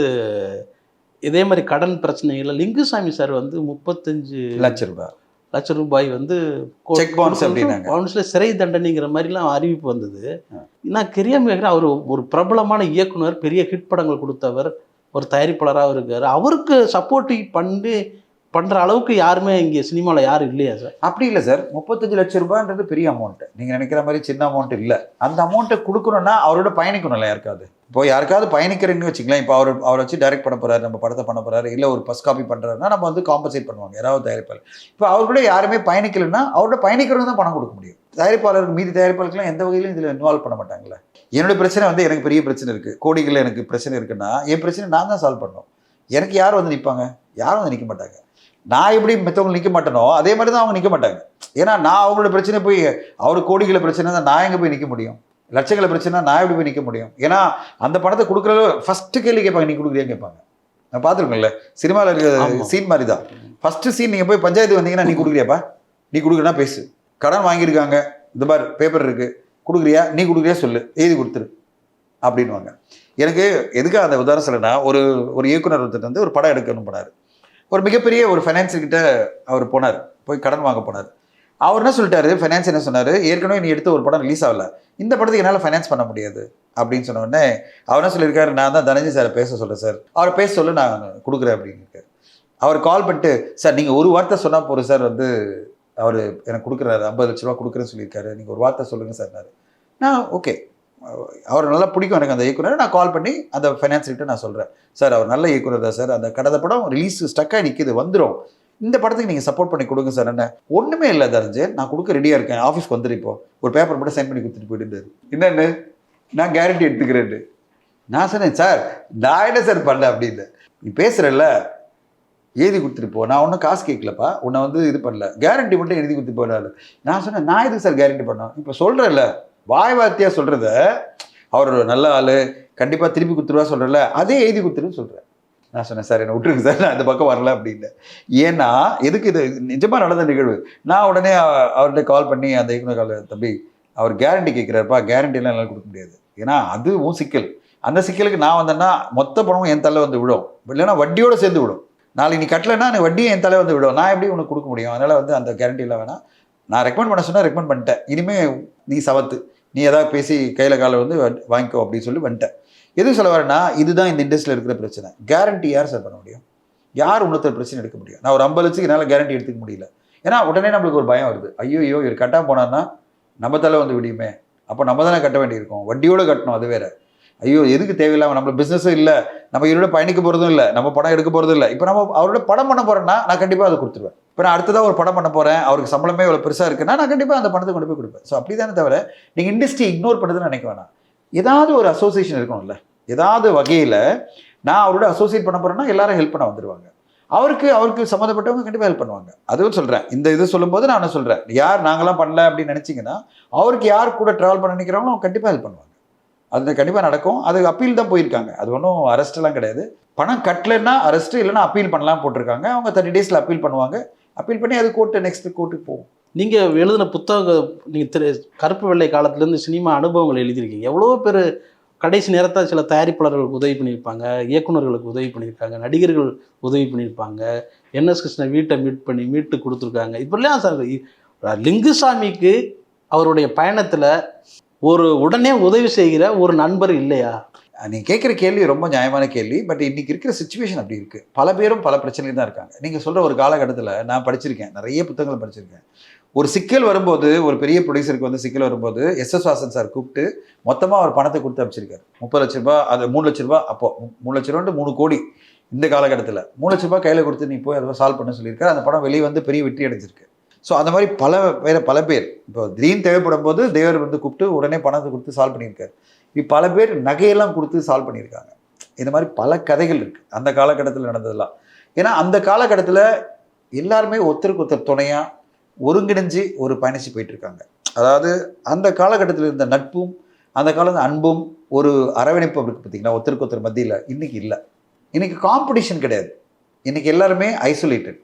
இதே மாதிரி கடன் பிரச்சனைகள் லிங்குசாமி சார் வந்து 35 லட்சம் ரூபாய் வந்து செக் பவுன்ஸ் அப்படின்னாங்க. பவுன்ஸ்ல சிறை தண்டனைங்கிற மாதிரிலாம் அறிவிப்பு வந்தது. நான் தெரியாம கேட்குறேன், அவர் ஒரு பிரபலமான இயக்குனர், பெரிய ஹிட் படங்கள் கொடுத்தவர், ஒரு தயாரிப்பாளராக இருக்காரு. அவருக்கு சப்போர்ட் பண்ற அளவுக்கு யாருமே இங்கே சினிமாவில் யாரும் இல்லையா சார்? அப்படி இல்லை சார். 35 லட்சம் ரூபான்றது பெரிய அமௌண்ட். நீங்கள் நினைக்கிற மாதிரி சின்ன அமௌண்ட் இல்லை. அந்த அமௌண்ட்டை கொடுக்கணும்னா அவரோட பயணிக்கணும்ல யாருக்காவது. இப்போ யாருக்காவது பயணிக்கிறேன்னு வச்சுக்கலாம். இப்போ அவரை வச்சு டைரக்ட் பண்ண போறாரு, நம்ம படத்தை பண்ண போறாரு, இல்லை ஒரு ஃபர்ஸ்ட் காப்பி பண்ணுறாருன்னா நம்ம வந்து காம்பன்சேட் பண்ணுவாங்க யாராவது தயாரிப்பாளர். இப்போ அவர் கூட யாருமே பயணிக்கலைன்னா அவரோட பயணிக்கிறவங்க தான் பணம் கொடுக்க முடியும். தயாரிப்பாளருக்கு மீதி தயாரிப்பாளருக்குலாம் எந்த வகையிலும் இதில் இன்வால்வ் பண்ண மாட்டாங்களே. என்னோட பிரச்சனை வந்து எனக்கு பெரிய பிரச்சனை இருக்குது, கோடிகளில் எனக்கு பிரச்சனை இருக்குன்னா என் பிரச்சனை நான் தான் சால்வ் பண்ணணும். எனக்கு யார் வந்து நிற்பாங்க? யாரும் வந்து நிற்க மாட்டாங்க. நான் எப்படி மற்றவங்க நிற்க மாட்டேனோ அதே மாதிரி தான் அவங்க நிற்க மாட்டாங்க. ஏன்னா நான் அவங்களோட பிரச்சனை போய் அவரு கோடிகளை பிரச்சனை தான் நான் எங்கே போய் நிற்க முடியும்? லட்சங்களை பிரச்சனை நான் எப்படி போய் நிற்க முடியும்? ஏன்னா அந்த பணத்தை கொடுக்குறது ஃபஸ்ட்டு கேள்வி கேட்பாங்க, நீ கொடுக்குறியான்னு கேட்பாங்க. நான் பார்த்துருக்கேன்ல, சினிமாவில் இருக்கிற சீன் மாதிரி தான். ஃபஸ்ட்டு சீன் நீங்கள் போய் பஞ்சாயத்து வந்தீங்கன்னா நீ கொடுக்குறியாப்பா, நீ கொடுக்குறனா பேசு. கடன் வாங்கியிருக்காங்க, இந்த மாதிரி பேப்பர் இருக்குது, கொடுக்குறியா, நீ கொடுக்குறியா சொல்லு, எழுதி கொடுத்துரு அப்படின்வாங்க. எனக்கு எதுக்காக அந்த உதாரணம் சொல்லுன்னா, ஒரு இயக்குனர் ஒருத்தர் வந்து ஒரு படம் எடுக்கணும் போனார். ஒரு மிகப்பெரிய ஒரு ஃபைனான்ஸர்கிட்ட அவர் போனார், போய் கடன் வாங்க போனார். அவர் என்ன சொல்லிட்டாரு, ஃபைனான்ஸ் என்ன சொன்னார், ஏற்கனவே நீ எடுத்த ஒரு படம் ரிலீஸ் ஆகல, இந்த படத்துக்கு என்னால் ஃபைனான்ஸ் பண்ண முடியாது அப்படின்னு சொன்ன உடனே அவர் என்ன சொல்லியிருக்காரு, நான் தான் தனஞ்சய் சாரை பேச சொல்கிறேன் சார், அவர் பேச சொல்ல நான் கொடுக்குறேன் அப்படின்னு. அவர் கால் பண்ணிட்டு, சார் நீங்கள் ஒரு வார்த்தை சொன்னால் போகிற சார், வந்து அவர் எனக்கு கொடுக்குறாரு 50 லட்ச ரூபா கொடுக்குறேன்னு சொல்லியிருக்காரு, நீங்கள் ஒரு வார்த்தை சொல்லுங்கள் சார். நான் ஓகே, அவர் நல்லா பிடிக்கும் எனக்கு அந்த இயக்குனர். நான் கால் பண்ணி அந்த ஃபைனான்ஸ்கிட்ட நான் சொல்கிறேன், சார் அவர் நல்ல இயக்குனர் தான் சார், அந்த கடந்த படம் ரிலீஸ் ஸ்டக்காக நிற்கிது, வந்துடும், இந்த படத்துக்கு நீங்கள் சப்போர்ட் பண்ணி கொடுங்க சார். என்ன ஒன்றுமே இல்லை தனஞ்சய், நான் கொடுக்க ரெடியாக இருக்கேன், ஆஃபீஸ்க்கு வந்துடு, இப்போ ஒரு பேப்பர் மட்டும் சைன் பண்ணி கொடுத்துட்டு போயிட்டு என்னென்னு நான் கேரண்டி எடுத்துக்கிறேன்னு. நான் சொன்னேன், சார் நான் என்ன சார் பண்ணல அப்படின்னு. நீ பேசுகிறல்ல, எழுதி கொடுத்துட்டு போ, நான் ஒன்றும் காசு கேட்கலப்பா, உன்னை வந்து இது பண்ணல, கேரண்டி மட்டும் எழுதி கொடுத்துட்டு போனாலும். நான் சொன்னேன், நான் எதுக்கு சார் கேரண்டி பண்ணோம், இப்போ சொல்கிறேன்ல, வாய் வார்த்தையாக சொல்கிறத, அவர் நல்ல ஆள் கண்டிப்பாக திருப்பி கொடுத்துருவா சொல்கிறல, அதே எழுதி கொடுத்துருன்னு சொல்கிறேன். நான் சொன்னேன், சார் என்னை விட்டுருக்கு சார், நான் அந்த பக்கம் வரல அப்படின்னு. ஏன்னா எதுக்கு, இது நிஜமாக நடந்த நிகழ்வு. நான் உடனே அவர்கிட்ட கால் பண்ணி அந்த இயக்குனர், தம்பி அவர் கேரண்டி கேட்குறாருப்பா, கேரண்டிலாம் என்னால் கொடுக்க முடியாது, ஏன்னா அதுவும் சிக்கல். அந்த சிக்கலுக்கு நான் வந்தேன்னா மொத்த பணமும் என் தலை வந்து விடும், இல்லைன்னா வட்டியோடு சேர்ந்து விடும். நாளைக்கு நீ கட்டலைன்னா எனக்கு வட்டியும் என் தலை வந்து விடும், நான் எப்படி உனக்கு கொடுக்க முடியும்? அதனால் வந்து அந்த கேரண்டிலாம் வேணாம். நான் ரெக்கமெண்ட் பண்ண சொன்னால் ரெக்கமெண்ட் பண்ணிட்டேன், இனிமேல் நீ சவத்து, நீ எதாவது பேசி கையில் காலை வந்து வாங்கிக்கோ அப்படின்னு சொல்லி வந்துட்டேன். எதுவும் சொல்ல வரேன்னா, இதுதான் இந்த இண்டஸ்ட்ரியில் இருக்கிற பிரச்சனை. கேரண்டி யார் சார் பண்ண முடியும்? யார் உணர்த்த பிரச்சனை எடுக்க முடியும்? நான் ஒரு 50 லட்சத்துக்கு என்னால் கேரண்டி எடுத்துக்க முடியல. ஏன்னா உடனே நம்மளுக்கு ஒரு பயம் வருது, ஐயோ இவர் கட்டாமல் போனான்னா நம்ம தலை வந்து விடியுமே, அப்போ நம்ம தானே கட்ட வேண்டியிருக்கோம், வட்டியோடு கட்டணும், அது வேறு. ஐயோ எதுக்கு தேவையில்லாமல், நம்ம பிஸ்னஸும் இல்லை, நம்ம இவரோட பயணிக்க போகிறதும் இல்லை, நம்ம படம் எடுக்க போகிறதும் இல்லை. இப்போ நம்ம அவரோட படம் பண்ண போகிறேன்னா நான் கண்டிப்பாக அதை கொடுத்துருவேன். இப்போ நான் அடுத்ததாக ஒரு படம் பண்ண போகிறேன், அவருக்கு சம்பளமே இவ்வளோ பெருசாக இருக்குன்னா நான் கண்டிப்பாக அந்த பணத்தை கொண்டு போய் கொடுப்பேன். ஸோ அப்படி தானே தவிர நீங்கள் இண்டஸ்ட்ரி இக்னோர் பண்ணுறதுன்னு நினைக்க வேணாம். ஏதாவது ஒரு அசோசியேஷன் இருக்கணும்ல, ஏதாவது வகையில் நான் அவரோட அசோசியேட் பண்ண போகிறேன்னா எல்லாரும் ஹெல்ப் பண்ண வந்துடுவாங்க. அவருக்கு சம்மந்தப்பட்டவங்க கண்டிப்பாக ஹெல்ப் பண்ணுவாங்க. அதுவும் சொல்கிறேன், இந்த இது சொல்லும்போது நான் என்ன சொல்கிறேன், யார் நாங்களாம் பண்ணல அப்படின்னு நினச்சிங்கன்னா அவருக்கு யார் கூட ட்ராவல் பண்ண நினைக்கிறாங்களோ அவங்க கண்டிப்பாக ஹெல்ப் பண்ணுவாங்க. அது கண்டிப்பாக நடக்கும். அது அப்பீல் தான் போயிருக்காங்க, அது ஒன்றும் அரெஸ்ட்லாம் கிடையாது. பணம் கட்டலைன்னா அரெஸ்ட்டு, இல்லைன்னா அப்பீல் பண்ணலாம் போட்டிருக்காங்க. அவங்க 30 டேஸில் அப்பீல் பண்ணுவாங்க, அப்பீல் பண்ணி அது கோர்ட்டு நெக்ஸ்ட் கோர்ட்டுக்கு போகும். நீங்கள் எழுதின புத்தகம், நீங்கள் கருப்பு வெள்ளை காலத்துலேருந்து சினிமா அனுபவங்கள் எழுதியிருக்கீங்க. எவ்வளோ பேர் கடைசி நேரத்தில் சில தயாரிப்பாளர்களுக்கு உதவி பண்ணியிருப்பாங்க, இயக்குநர்களுக்கு உதவி பண்ணியிருக்காங்க, நடிகர்கள் உதவி பண்ணியிருப்பாங்க, என்எஸ் கிருஷ்ணன் வீட்டை மீட்டு கொடுத்துருக்காங்க. இப்படிலாம் சார் லிங்குசாமிக்கு அவருடைய பயணத்தில் ஒரு உடனே உதவி செய்கிற ஒரு நண்பர் இல்லையா? நீங்கள் கேட்குற கேள்வி ரொம்ப நியாயமான கேள்வி. பட் இன்றைக்கி இருக்கிற சுச்சுவேஷன் அப்படி இருக்குது. பல பேரும் பல பிரச்சனைகள் தான் இருக்காங்க. நீங்கள் சொல்கிற ஒரு காலகட்டத்தில் நான் படிச்சிருக்கேன், நிறைய புத்தகங்கள் படிச்சிருக்கேன். ஒரு சிக்கல் வரும்போது, ஒரு பெரிய ப்ரொடியூசருக்கு வந்து சிக்கல் வரும்போது எஸ்.எஸ். வாசன் சார் கூப்பிட்டு மொத்தமாக அவர் பணத்தை கொடுத்து அமைச்சிருக்காரு. 30 லட்ச ரூபா, அது 3 லட்ச ரூபா, அப்போது 3 லட்ச ரூபான்ட்டு 3 கோடி. இந்த காலகட்டத்தில் 3 லட்ச ரூபா கையில் கொடுத்து நீ போய் அதை சால்வ் பண்ண சொல்லியிருக்காரு. அந்த படம் வெளியே வந்து பெரிய வெற்றி அடைஞ்சிருக்கு. ஸோ அந்த மாதிரி பல பேர் இப்போ திடீர்னு தேவைப்படும் போது தேவர் வந்து கூப்பிட்டு உடனே பணத்தை கொடுத்து சால்வ் பண்ணியிருக்காரு. இப்போ பல பேர் நகையெல்லாம் கொடுத்து சால்வ் பண்ணியிருக்காங்க. இந்த மாதிரி பல கதைகள் இருக்குது அந்த காலகட்டத்தில் நடந்ததெல்லாம். ஏன்னா அந்த காலகட்டத்தில் எல்லாருமே ஒருத்தருக்கு ஒருத்தர் துணையாக ஒருங்கிணைஞ்சு ஒரு பயணிச்சு போயிட்டு இருக்காங்க. அதாவது அந்த காலகட்டத்தில் இருந்த நட்பும் அந்த காலத்தில் அன்பும் ஒரு அரவணைப்பு இருக்குது பார்த்தீங்கன்னா ஒருத்தருக்கு ஒருத்தர் மத்தியில். இன்றைக்கி இல்லை. இன்றைக்கி காம்படிஷன் கிடையாது. இன்றைக்கி எல்லாருமே ஐசோலேட்டட்.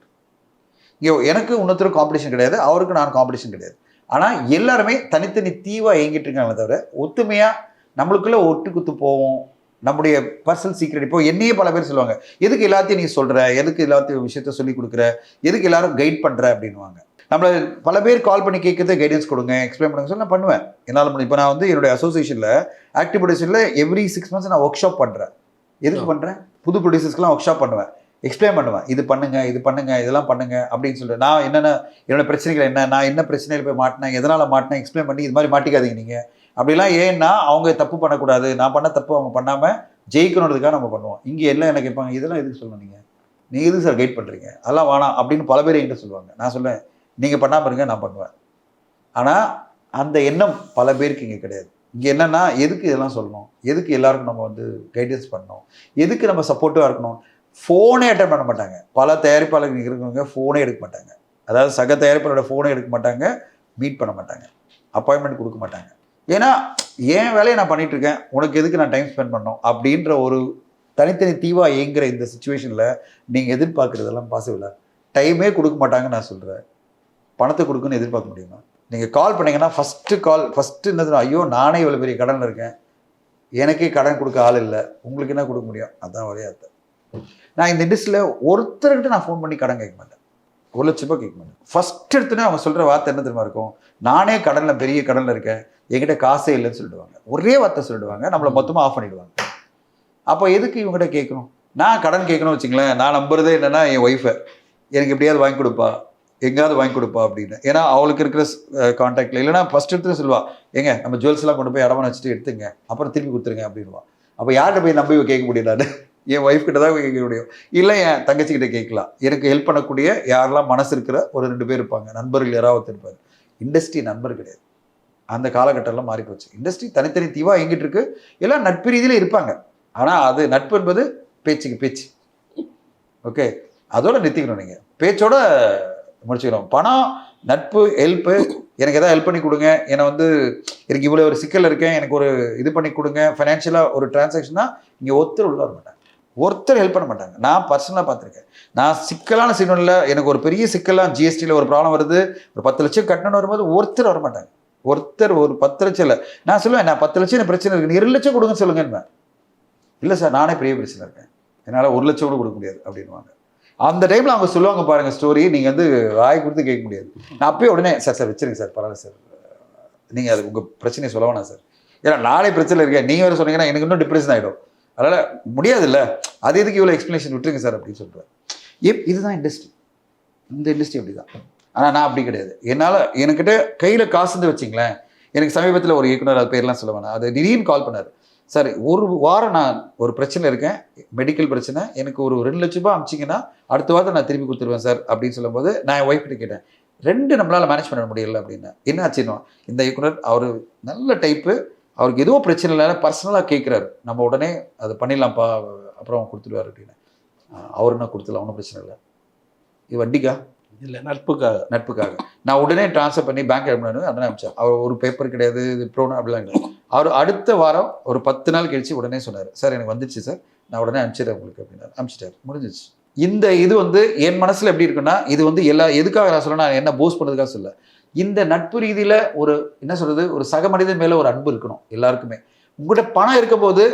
இங்கே எனக்கு இன்னொருத்தருக்கு காம்படிஷன் கிடையாது, அவருக்கு நான் காம்படிஷன் கிடையாது. ஆனால் எல்லாருமே தனித்தனி தீவாக இயங்கிட்டு இருக்காங்களே தவிர ஒத்துமையாக நம்மளுக்குள்ளே ஒட்டு குத்து போவோம். நம்முடைய பர்சனல் சீக்ரெட் இப்போ என்னையே பல பேர் சொல்லுவாங்க, எதுக்கு எல்லாத்தையும் நீ சொல்கிற, எதுக்கு எல்லாத்தையும் விஷயத்த சொல்லி கொடுக்குற, எதுக்கு எல்லாரும் கைட் பண்ணுற அப்படின்வாங்க. நம்மளை பல பேர் கால் பண்ணி கேட்குறது கைடன்ஸ் கொடுங்க, எக்ஸ்பிளைன் பண்ணுங்க சொல்லி நான் பண்ணுவேன். என்னால் முடியும். இப்போ நான் வந்து என்னுடைய அசோசியேஷனில் ஆக்டிவ் ப்ரொடியூசரில் எவ்ரி 6 months நான் ஒர்க் ஷாப் பண்ணுறேன். எதுக்கு பண்ணுறேன்? புது ப்ரொடியூசர்ஸ்க்குலாம் ஒர்க் ஷாப் பண்ணுவேன், எக்ஸ்பிளைன் பண்ணுவேன். இது பண்ணுங்க, இது பண்ணுங்க, இதெல்லாம் பண்ணுங்க அப்படின்னு சொல்லிட்டு நான் என்னோட பிரச்சனைகள் என்ன, நான் என்ன பிரச்சனையில் போய் மாட்டினேன், எதனால் மாட்டினேன் எக்ஸ்பிளைன் பண்ணி இது மாதிரி மாட்டிக்காதீங்க நீங்கள் அப்படிலாம். ஏன்னா அவங்க தப்பு பண்ணக்கூடாது, நான் பண்ண தப்பு அவங்க பண்ணாமல் ஜெயிக்கணுன்றதுக்காக நம்ம பண்ணுவோம். இங்கே எல்லாம் எனக்கு கேட்பாங்க, இதெல்லாம் எதுக்கு சொல்லணும், நீங்கள் எதுக்கு சார் கைட் பண்ணுறீங்க, அதெல்லாம் வேணாம் அப்படின்னு பல பேர் என்கிட்ட சொல்லுவாங்க. நான் சொல்லுவேன், நீங்கள் பண்ணாமல் இருங்க, நான் பண்ணுவேன். ஆனால் அந்த எண்ணம் பல பேருக்கு இங்கே கிடையாது. இங்கே என்னென்னா எதுக்கு இதெல்லாம் சொல்லணும், எதுக்கு எல்லாருக்கும் நம்ம வந்து கைடன்ஸ் பண்ணணும், எதுக்கு நம்ம சப்போர்ட்டிவாக இருக்கணும். ஃபோனே அட்டன் பண்ண மாட்டாங்க. பல தயாரிப்பாளர்கள் இருக்கிறவங்க ஃபோனே எடுக்க மாட்டாங்க. அதாவது சக தயாரிப்பாளரோட ஃபோனே எடுக்க மாட்டாங்க, மீட் பண்ண மாட்டாங்க, அப்பாயின்மெண்ட் கொடுக்க மாட்டாங்க. ஏன்னா என் வேலையை நான் பண்ணிட்டு இருக்கேன், உனக்கு எதுக்கு நான் டைம் ஸ்பெண்ட் பண்ணணும் அப்படின்ற ஒரு தனித்தனி தீவாக இயங்குற இந்த சுச்சுவேஷனில் நீங்கள் எதிர்பார்க்குறதெல்லாம் பாசிபிளா? டைமே கொடுக்க மாட்டாங்கன்னு நான் சொல்கிறேன். பணத்தை கொடுக்குன்னு எதிர்பார்க்க முடியுமா? நீங்கள் கால் பண்ணிங்கன்னா ஃபஸ்ட்டு என்னது, ஐயோ நானே இவ்வளோ பெரிய கடனில் இருக்கேன், எனக்கே கடன் கொடுக்க ஆள் இல்லை, உங்களுக்கு என்ன கொடுக்க முடியும்? அதுதான் விளையாட்டு. நான் இந்த இண்டஸ்ட்ரியில் ஒருத்தர்கிட்ட நான் ஃபோன் பண்ணி கடன் கேட்க மாட்டேன், 1 லட்ச ரூபாய் கேட்க மாட்டேன். ஃபஸ்ட் எடுத்துனே அவங்க சொல்கிற வார்த்தை என்ன தெரியுமா இருக்கும், நானே கடனில் பெரிய கடனில் இருக்கேன், என்கிட்ட காசே இல்லைன்னு சொல்லிடுவாங்க. ஒரே வார்த்தை சொல்லிடுவாங்க, நம்மளை மொத்தமாக ஆஃப் பண்ணிவிடுவாங்க. அப்போ எதுக்கு இவங்ககிட்ட கேட்கணும்? நான் கடன் கேட்கணும்னு வச்சுங்களேன், நான் நம்புறதே என்னென்னா என் ஒய்ஃபை எனக்கு எப்படியாவது வாங்கி கொடுப்பா, எங்கேயாவது வாங்கி கொடுப்பா அப்படின்னு. ஏன்னா அவளுக்கு இருக்கிற கான்டாக்டில் இல்லைனா ஃபஸ்ட் எடுத்து சொல்லுவா, ஏங்க நம்ம ஜுவல்ஸ்லாம் கொண்டு போய் இடமான வச்சுட்டு எடுத்துங்க, அப்புறம் திருப்பி கொடுத்துருங்க அப்படின்வா. அப்போ யார்கிட்ட போய் நம்பி கேட்க முடியும்? நான் என் ஒய்ஃப் கிட்ட தான் கேட்க முடியும், இல்லை என் தங்கச்சிக்கிட்ட கேட்கலாம். எனக்கு ஹெல்ப் பண்ணக்கூடிய யாரெல்லாம் மனசு இருக்கிற ஒரு 2 பேர் இருப்பாங்க, நண்பர்கள் யாராவது இருப்பார். இண்டஸ்ட்ரி நண்பர் கிடையாது. அந்த காலகட்டம்லாம் மாறி போச்சு. இண்டஸ்ட்ரி தனித்தனி தீவாக எங்கிட்டு இருக்கு. எல்லாம் நட்பு ரீதியில் இருப்பாங்க. ஆனால் அது நட்பு என்பது பேச்சுக்கு பேச்சு. ஓகே, அதோட நிறுத்திக்கணும். நீங்கள் பேச்சோட முடிச்சுக்கணும். பணம், நட்பு, ஹெல்ப்பு, எனக்கு எதாவது ஹெல்ப் பண்ணி கொடுங்க, என்னை வந்து எனக்கு இவ்வளோ ஒரு சிக்கல் இருக்கேன், எனக்கு ஒரு இது பண்ணி கொடுங்க, ஃபைனான்ஷியலாக ஒரு டிரான்சாக்ஷனாக இங்கே ஒருத்தர் உள்ள வர மாட்டாங்க, ஒருத்தர் ஹெல்ப் பண்ண மாட்டாங்க. நான் பர்சனலாக பார்த்துருக்கேன். நான் சிக்கலான சிக்னலில் எனக்கு ஒரு பெரிய சிக்கலாக ஜிஎஸ்டியில் ஒரு ப்ராப்ளம் வருது, ஒரு 10 லட்சம் கட்டணும்னு வரும்போது ஒருத்தர் வர மாட்டாங்க. ஒருத்தர் ஒரு 10 லட்சம் இல்லை, நான் சொல்லுவேன், நான் 10 லட்சம் எனக்கு பிரச்சனை இருக்குது, 2 லட்சம் கொடுங்க சொல்லுங்கன்னு. இல்லை சார், நானே பெரிய பிரச்சனை இருக்கேன், என்னால் 1 லட்சம் கூட கொடுக்க முடியாது அப்படின்வாங்க. அந்த டைமில் அவங்க சொல்லுவாங்க பாருங்கள் ஸ்டோரி, நீங்கள் வந்து வாய் கொடுத்து கேட்க முடியாது. நான் அப்பயே உடனே சார் வச்சுருங்க சார், பரவாயில்ல சார், நீங்கள் அது உங்கள் பிரச்சனையை சொல்ல வேணாம் சார், ஏன்னா நானே பிரச்சனை இருக்கேன், நீங்கள் வேறு சொன்னீங்கன்னா எனக்கு இன்னும் டிப்ரெஷன் ஆகிடும், அதனால் முடியாதுல்ல, அது எதுக்கு இவ்வளோ எக்ஸ்ப்ளனேஷன் விட்டுருங்க சார் அப்படின்னு சொல்கிறேன். இதுதான் இண்டஸ்ட்ரி. இந்த இண்டஸ்ட்ரி அப்படி தான். ஆனால் நான் அப்படி கிடையாது. என்னால் என்கிட்ட கையில் காசு இருந்து வச்சிங்களேன். எனக்கு சமீபத்தில் ஒரு இயக்குனர், அது பேர்லாம் சொல்ல வேணாம், அது திடீர்னு கால் பண்ணார், சார் 1 வாரம் நான் ஒரு பிரச்சனை இருக்கேன், மெடிக்கல் பிரச்சனை, எனக்கு ஒரு 2 லட்ச ரூபாய் அமிச்சிங்கன்னா அடுத்த வாரம் நான் திருப்பி கொடுத்துருவேன் சார் அப்படின்னு சொல்லும்போது நான் என் ஒய்ஃப் கிட்ட கேட்டேன், 2 நம்மளால் மேனேஜ் பண்ண முடியல அப்படின்னு. என்ன ஆச்சுன்னா, இந்த இயக்குனர் அவர் நல்ல டைப்பு, அவருக்கு எதுவும் பிரச்சனை இல்லை, பர்சனலாக கேட்குறாரு, நம்ம உடனே அதை பண்ணிடலாம்ப்பா, அப்புறம் கொடுத்துடுவார் அப்படின்னு. அவருன்னா கொடுத்துடலாம், ஒன்றும் பிரச்சனை இல்லை, இது வட்டிக்கா இல்லை, நட்புக்காக நான் உடனே ட்ரான்ஸ்ஃபர் பண்ணி பேங்க் அனுப்பினாரு, அதனால் அனுப்பிச்சேன். அவர் ஒரு பேப்பர் கிடையாது, இது ப்ரோனா அப்படிலாம் கிடையாது. அவர் அடுத்த வாரம் ஒரு 10 நாள் கழிச்சு உடனே சொன்னார், சார் எனக்கு வந்துடுச்சு சார், நான் உடனே அனுப்பிச்சிடுறேன் உங்களுக்கு அப்படின்னாரு. அனுப்பிச்சிட்டார், முடிஞ்சிச்சு. இந்த இது வந்து என் மனசில் எப்படி இருக்குன்னா, இது வந்து எதுக்காக நான் சொல்ல, நான் என்ன போஸ்ட் பண்ணுறதுக்காக சொல்ல, இந்த நட்பு ரீதியில் ஒரு என்ன சொல்கிறது, ஒரு சக மனிதன் மேலே ஒரு அன்பு இருக்கணும் எல்லாருக்குமே. உங்கள்கிட்ட பணம் இருக்கும் போது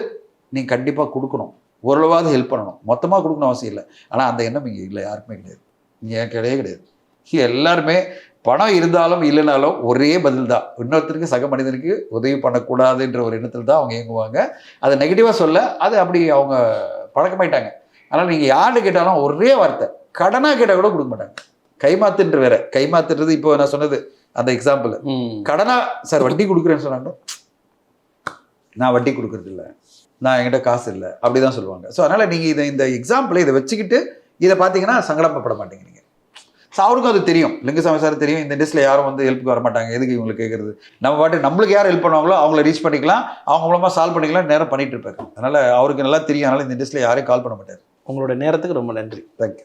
நீங்கள் கண்டிப்பாக கொடுக்கணும், ஓரளவாவது ஹெல்ப் பண்ணணும், மொத்தமாக கொடுக்கணும் அவசியம் இல்லை. ஆனால் அந்த எண்ணம் இங்கே இல்லை, யாருக்குமே கிடையாது, இங்கே கிடையாது. எல்லாருமே பணம் இருந்தாலும் இல்லைனாலும் ஒரே பதில் தான், இன்னொருத்தருக்கு சக மனிதனுக்கு உதவி பண்ணக்கூடாதுன்ற ஒரு எண்ணத்தில் தான் அவங்க இயங்குவாங்க. அதை நெகட்டிவாக சொல்ல, அது அப்படி அவங்க பழக்கமாயிட்டாங்க. அதனால் நீங்கள் யார்கிட்ட கேட்டாலும் ஒரே வார்த்தை, கடனாக கேட்டால் கூட கொடுக்க மாட்டாங்க. கைமாத்துன்ற வேற, கைமாத்துன்றது இப்போ நான் சொன்னது அந்த எக்ஸாம்பிள். கடனா சார் வட்டி கொடுக்குறேன்னு சொன்னாங்க, நான் வட்டி கொடுக்கறது இல்லை, நான் என்கிட்ட காசு இல்லை, அப்படிதான் சொல்லுவாங்க. ஸோ அதனால் நீங்கள் இந்த எக்ஸாம்பிளை இதை வச்சுக்கிட்டு இதை பார்த்தீங்கன்னா சங்கடப்பட மாட்டீங்க. நீங்கள் ஸோ அவருக்கும் அது தெரியும், லிங்குசாமி சார் தெரியும் இந்த இண்டஸ்ட்ரியில் யாரும் வந்து ஹெல்ப்புக்கு வர மாட்டாங்க, எதுக்கு இவங்களுக்கு கேட்குறது, நம்ம பாட்டு நம்மளுக்கு யார் ஹெல்ப் பண்ணுவாங்களோ அவங்கள ரீச் பண்ணிக்கலாம், அவங்க மூலமாக சால்வ் பண்ணிக்கலாம், நேரம் பண்ணிட்டு இருப்பாரு. அதனால் அவருக்கு நல்லா தெரியும், அதனால் இந்த இண்டஸ்ட்ரியில் யாரையும் கால் பண்ண மாட்டார். உங்களோட நேரத்துக்கு ரொம்ப நன்றி. தேங்க்யூ.